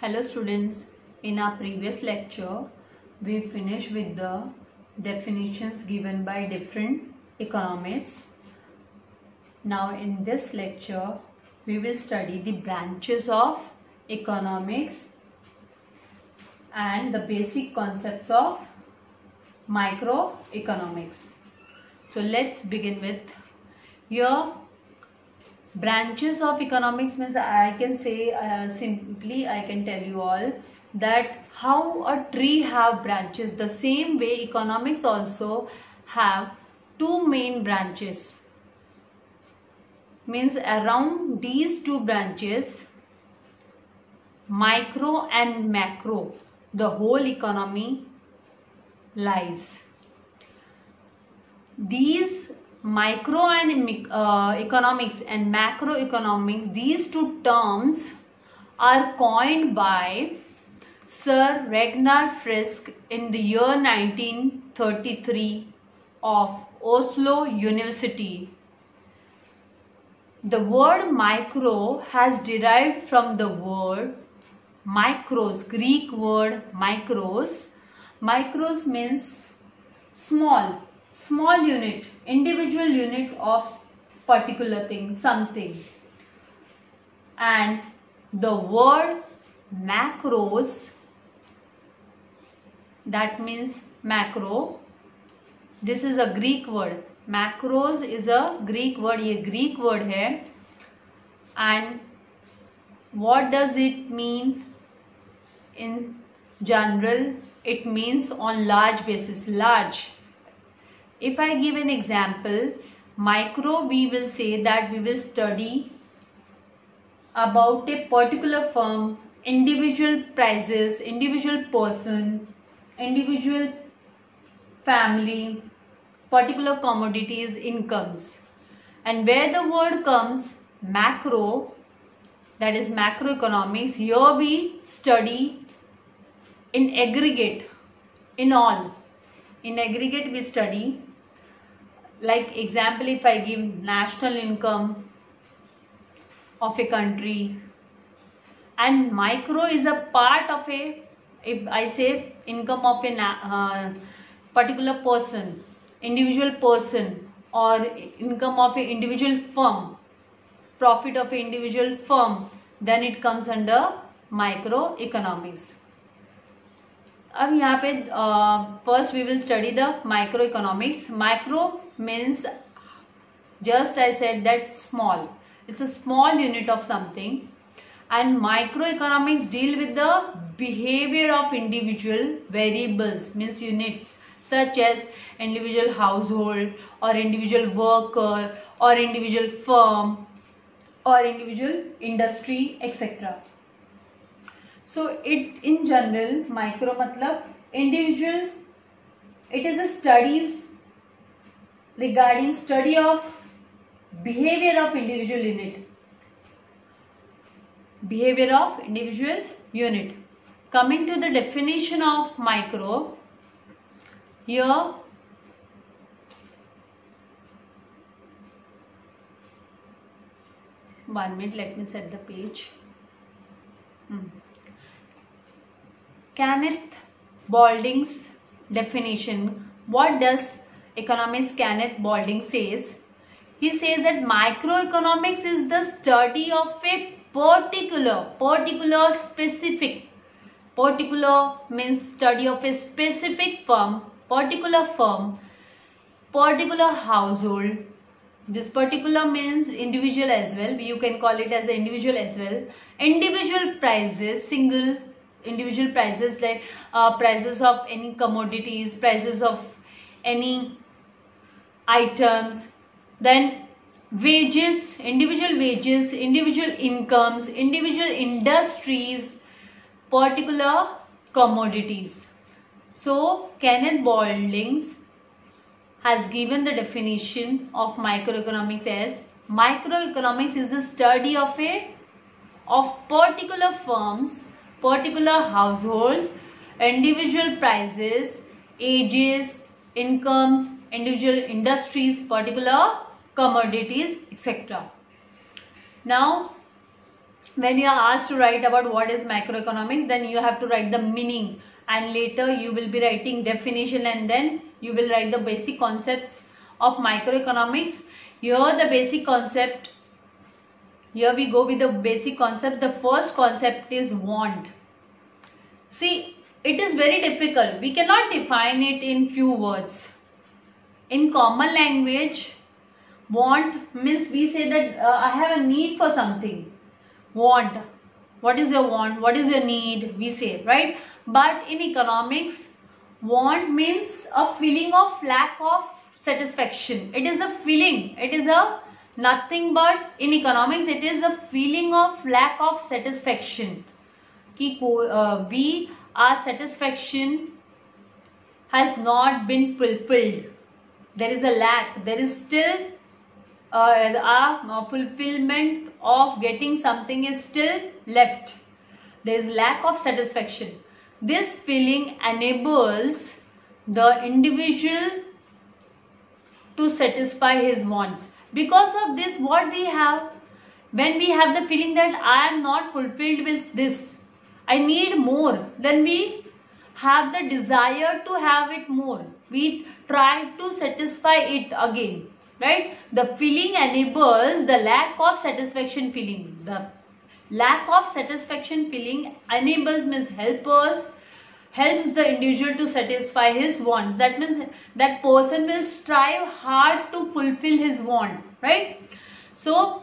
Hello students, in our previous lecture we finished with the definitions given by different economists. Now in this lecture we will study the branches of economics and the basic concepts of microeconomics. So let's begin with here. Branches of economics means I can say simply I can tell you all that how a tree have branches, the same way economics also have two main branches. Means around these two branches, micro and macro, the whole economy lies. These micro and economics and macroeconomics, these two terms are coined by Sir Ragnar Frisk in the year 1933 of Oslo University. The word micro has derived from the word micros, Greek word micros. Micros means small unit, individual unit of particular thing, something. And the word macros, that means macro, this is a Greek word. Macros is a Greek word, ये Greek word है. And what does it mean in general? It means on large basis, large. If I give an example, micro, we will say that we will study about a particular firm, individual prices, individual person, individual family, particular commodities, incomes. And where the word comes macro, that is macroeconomics, here we study in aggregate, in all. In aggregate we study, like example, if I give national income of a country, and micro is a part of a, if I say income of a particular person, individual person, or income of a individual firm, profit of a individual firm, then it comes under microeconomics. अब यहाँ पे first we will study the microeconomics. Micro means, just I said that small. It's a small unit of something. And microeconomics deal with the behavior of individual variables, means units, such as individual household or individual worker or individual firm or individual industry, etc. So it in general, micro matlab individual, it is a studies regarding study of behavior of individual unit. Behavior of individual unit. Coming to the definition of micro, here one minute, let me set the page. Kenneth Boulding's definition. What does economist Kenneth Boulding says? He says that microeconomics is the study of a particular specific. Particular means study of a specific firm, particular household. This particular means individual as well. You can call it as an individual as well. Individual prices, single individual prices, like prices of any commodities, prices of any items, then wages, individual incomes, individual industries, particular commodities. So Kenneth Boulding has given the definition of microeconomics as microeconomics is the study of particular firms, particular households, individual prices, ages, incomes, individual industries, particular commodities, etc. Now when you are asked to write about what is macroeconomics, then you have to write the meaning, and later you will be writing definition, and then you will write the basic concepts of microeconomics. Here the basic concept, here we go with the basic concepts. The first concept is want. See, it is very difficult. We cannot define it in few words. In common language, want means we say that I have a need for something. Want. What is your want? What is your need? We say, right? But in economics, want means a feeling of lack of satisfaction. It is a feeling. It is a nothing but, in economics, it is a feeling of lack of satisfaction. Our satisfaction has not been fulfilled. There is a lack. There is still a fulfillment of getting something is still left. There is lack of satisfaction. This feeling enables the individual to satisfy his wants. Because of this, what we have, when we have the feeling that I am not fulfilled with this, I need more, then we have the desire to have it more. We try to satisfy it again, right? The feeling enables the lack of satisfaction feeling. The lack of satisfaction feeling enables means helps the individual to satisfy his wants. That means that person will strive hard to fulfill his want, right? So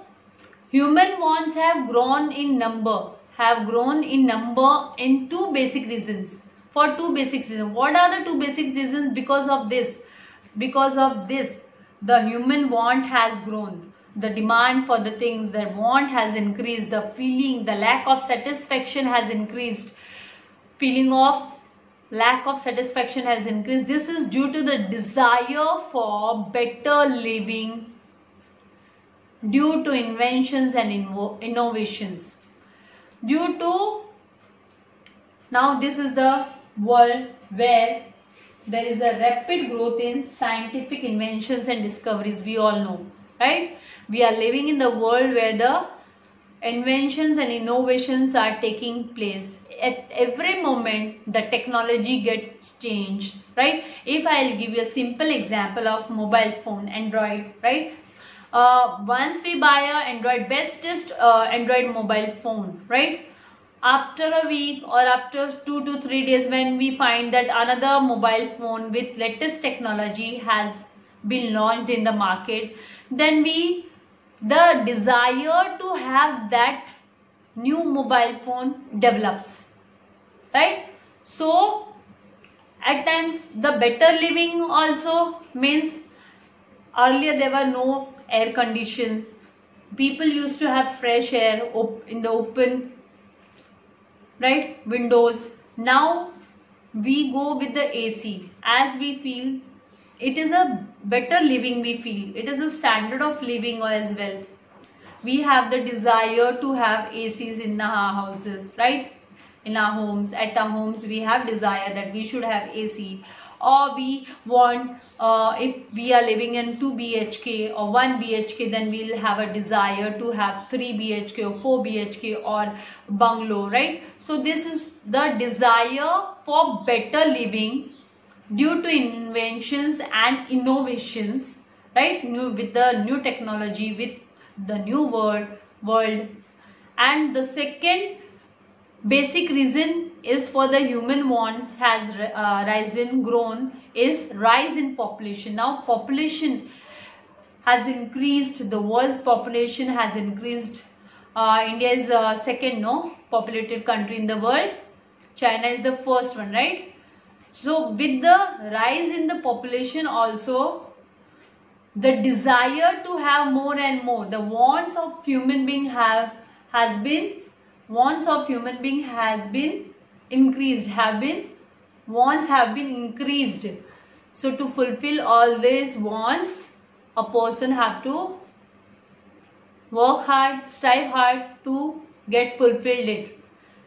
human wants have grown in number in two basic reasons. For two basic reasons. What are the two basic reasons? Because of this, the human want has grown. The demand for the things, the want has increased. The feeling, the lack of satisfaction has increased. Feeling of lack of satisfaction has increased. This is due to the desire for better living, due to inventions and innovations. Now this is the world where there is a rapid growth in scientific inventions and discoveries. We all know, right? We are living in the world where the inventions and innovations are taking place. At every moment the technology gets changed, right? If I'll give you a simple example of mobile phone, Android, right? Once we buy a bestest Android mobile phone, right? After a week or after 2 to 3 days, when we find that another mobile phone with latest technology has been launched in the market, then the desire to have that new mobile phone develops, right? So at times the better living also means, earlier there were no air conditions. People used to have fresh air in the open, right, windows. Now we go with the AC as we feel it is a better living. We feel it is a standard of living as well. We have the desire to have ACs in our houses, right? In our homes, at our homes we have desire that we should have AC, or we want, if we are living in 2 BHK or 1 BHK, then we'll have a desire to have 3 BHK or 4 BHK or bungalow, right? So this is the desire for better living due to inventions and innovations, right? With the new technology, with the new world. And the second basic reason is for the human wants has grown is rise in population. Now population has increased, the world's population has increased. India is the second populated country in the world. China is the first one, right? So with the rise in the population also, the desire to have more and more, the wants of human being has been increased, wants have been increased. So to fulfill all these wants, a person have to work hard, strive hard to get fulfilled it.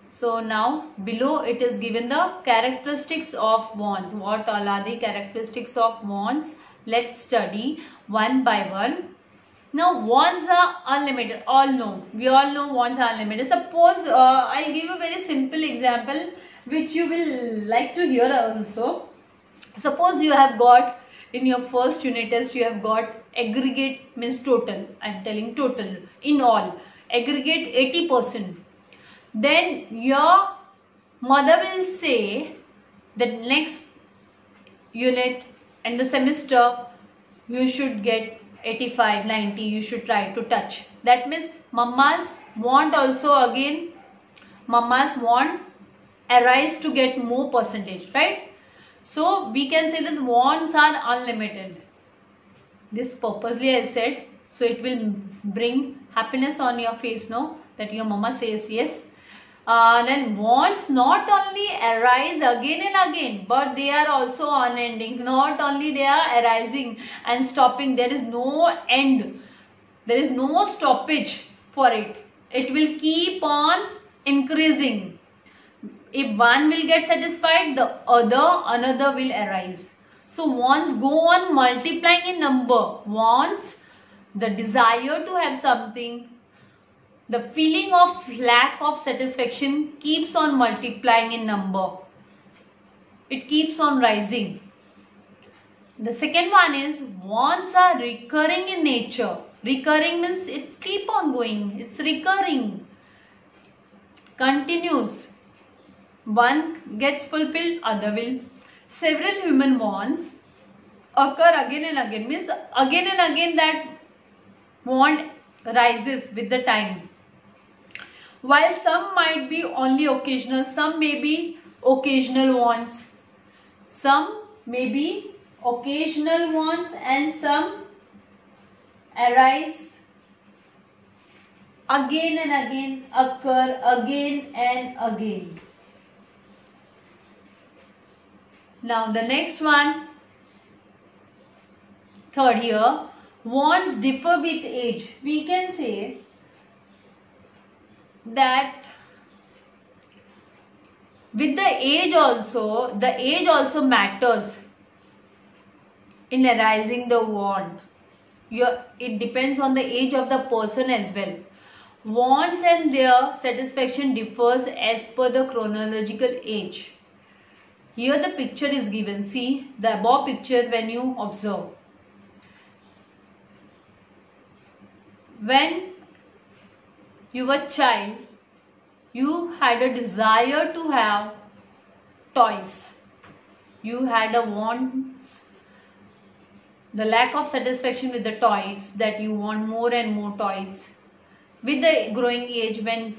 So now below it is given the characteristics of wants. What all are the characteristics of wants? Let's study one by one. Now wants are unlimited. We all know wants are unlimited. Suppose I'll give you a very simple example which you will like to hear also. Suppose you have got in your first unit test, you have got aggregate means total. I'm telling total in all aggregate 80%. Then your mother will say that next unit and the semester you should get 85, 90, you should try to touch. That means mamas want also again, mamas want arise to get more percentage, right? So we can say that wants are unlimited. This purposely I said, so it will bring happiness on your face, no? That your mama says yes. Then wants not only arise again and again, but they are also unending. Not only they are arising and stopping, there is no end. There is no stoppage for it. It will keep on increasing. If one will get satisfied, the another will arise. So wants go on multiplying in number. Wants, the desire to have something, the feeling of lack of satisfaction keeps on multiplying in number. It keeps on rising. The second one is wants are recurring in nature. Recurring means it's keep on going. It's recurring. Continues. One gets fulfilled, other will. Several human wants occur again and again. Means again and again that want rises with the time. While some might be only occasional, some may be occasional wants. Some may be occasional wants and some arise again and again, occur again and again. Now the next one, third here, wants differ with age. We can say that with the age also matters in arising the want. It depends on the age of the person as well. Wants and their satisfaction differs as per the chronological age. Here the picture is given. See the above picture when you observe. When you were a child, you had a desire to have toys. You had a want, the lack of satisfaction with the toys, that you want more and more toys. With the growing age, when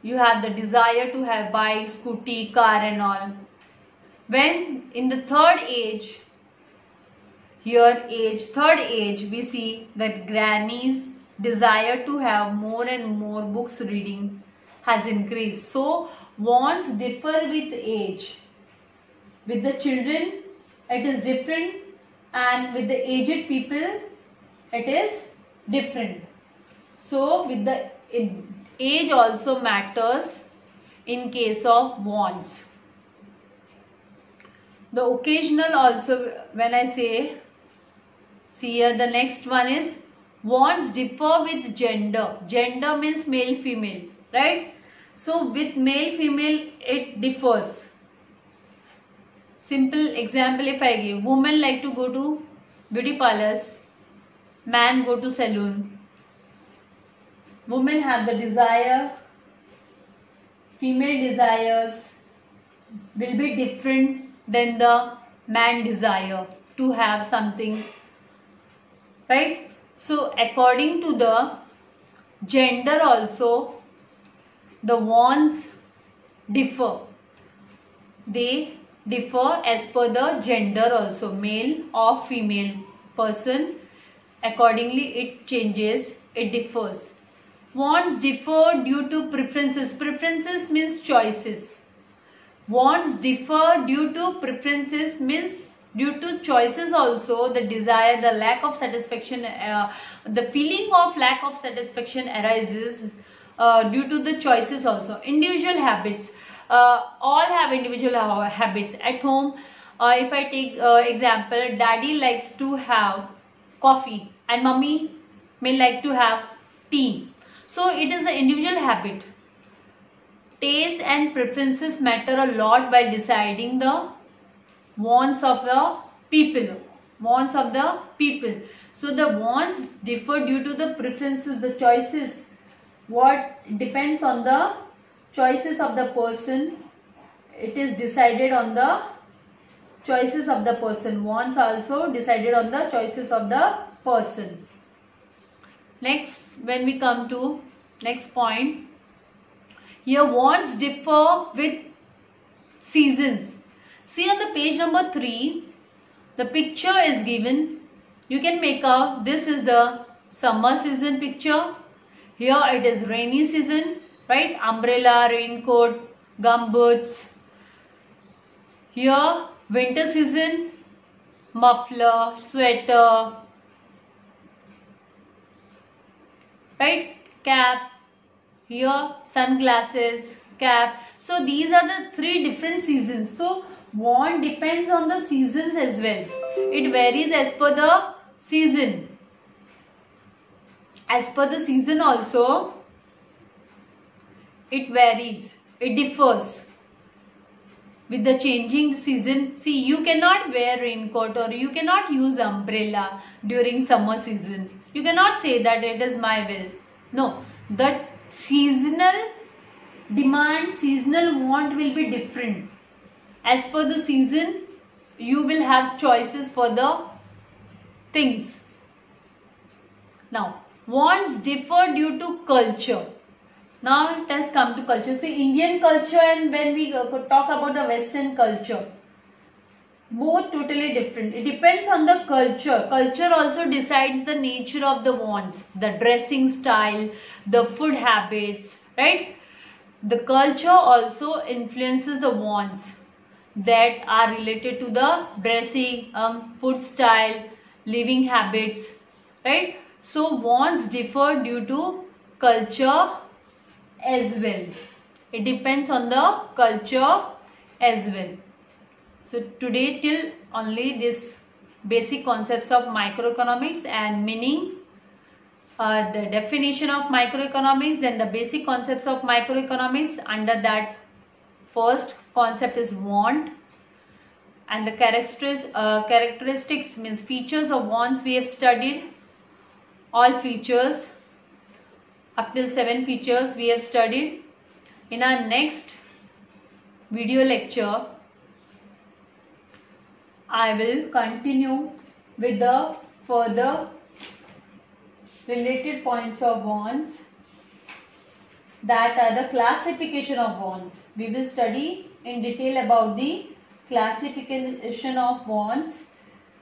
you have the desire to have bike, scooty, car and all. When in the third age, third age, we see that granny's desire to have more and more books reading has increased. So wants differ with age. With the children it is different, and with the aged people it is different. So with the age also matters in case of wants. The occasional also, when I say, see here the next one is wants differ with gender. Gender means male female, right? So with male female it differs. Simple example if I give, women like to go to beauty parlors, man go to salon. Women have the desire, female desires will be different than the man desire to have something, right? So according to the gender also, the wants differ. They differ as per the gender also, male or female person. Accordingly it changes, it differs. Wants differ due to preferences. Preferences means choices. Wants differ due to preferences means due to choices also. The desire, the lack of satisfaction, the feeling of lack of satisfaction arises due to the choices also. Individual habits. All have individual habits. At home, if I take example, daddy likes to have coffee and mummy may like to have tea. So it is an individual habit. Taste and preferences matter a lot by deciding the wants of the people. Wants of the people. So the wants differ due to the preferences, the choices. What depends on the choices of the person. It is decided on the choices of the person. Wants also decided on the choices of the person. Next, when we come to next point, here wants differ with seasons. See on the page number 3, the picture is given. You can make out this is the summer season picture. Here it is rainy season, right? Umbrella, raincoat, gumboots. Here winter season, muffler, sweater, right? Cap. Here sunglasses, cap. So these are the 3 different seasons. So want depends on the seasons as well. It varies as per the season. As per the season also, it varies. It differs with the changing season. See, you cannot wear raincoat or you cannot use umbrella during summer season. You cannot say that it is my will. No, the seasonal demand, seasonal want will be different. As per the season, you will have choices for the things. Now, wants differ due to culture. Now it has come to culture. See, Indian culture and when we talk about the Western culture, both totally different. It depends on the culture. Culture also decides the nature of the wants, the dressing style, the food habits, right? The culture also influences the wants that are related to the dressing, food style, living habits, right? So wants differ due to culture as well. It depends on the culture as well. So today till only this basic concepts of microeconomics and meaning, the definition of microeconomics, then the basic concepts of microeconomics. Under that, first concept is want, and the characteristics means features of wants we have studied. All features up till 7 features we have studied. In our next video lecture, I will continue with the further related points of wants, that are the classification of wants. We will study in detail about the classification of wants.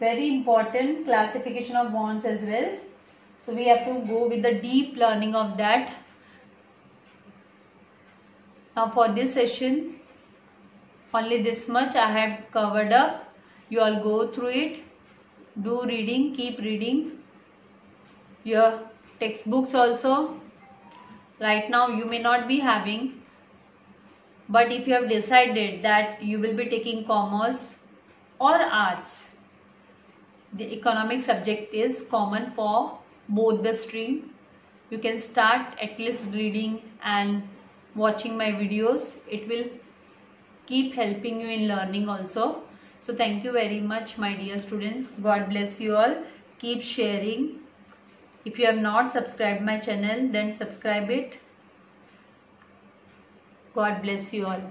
Very important classification of wants as well. So we have to go with the deep learning of that. Now for this session, only this much I have covered up. You all go through it, do reading, keep reading your textbooks also. Right now you may not be having, but if you have decided that you will be taking commerce or arts, the economic subject is common for both the stream. You can start at least reading and watching my videos. It will keep helping you in learning also. So thank you very much, my dear students. God bless you all. Keep sharing. If you have not subscribed my channel, then subscribe it. God bless you all.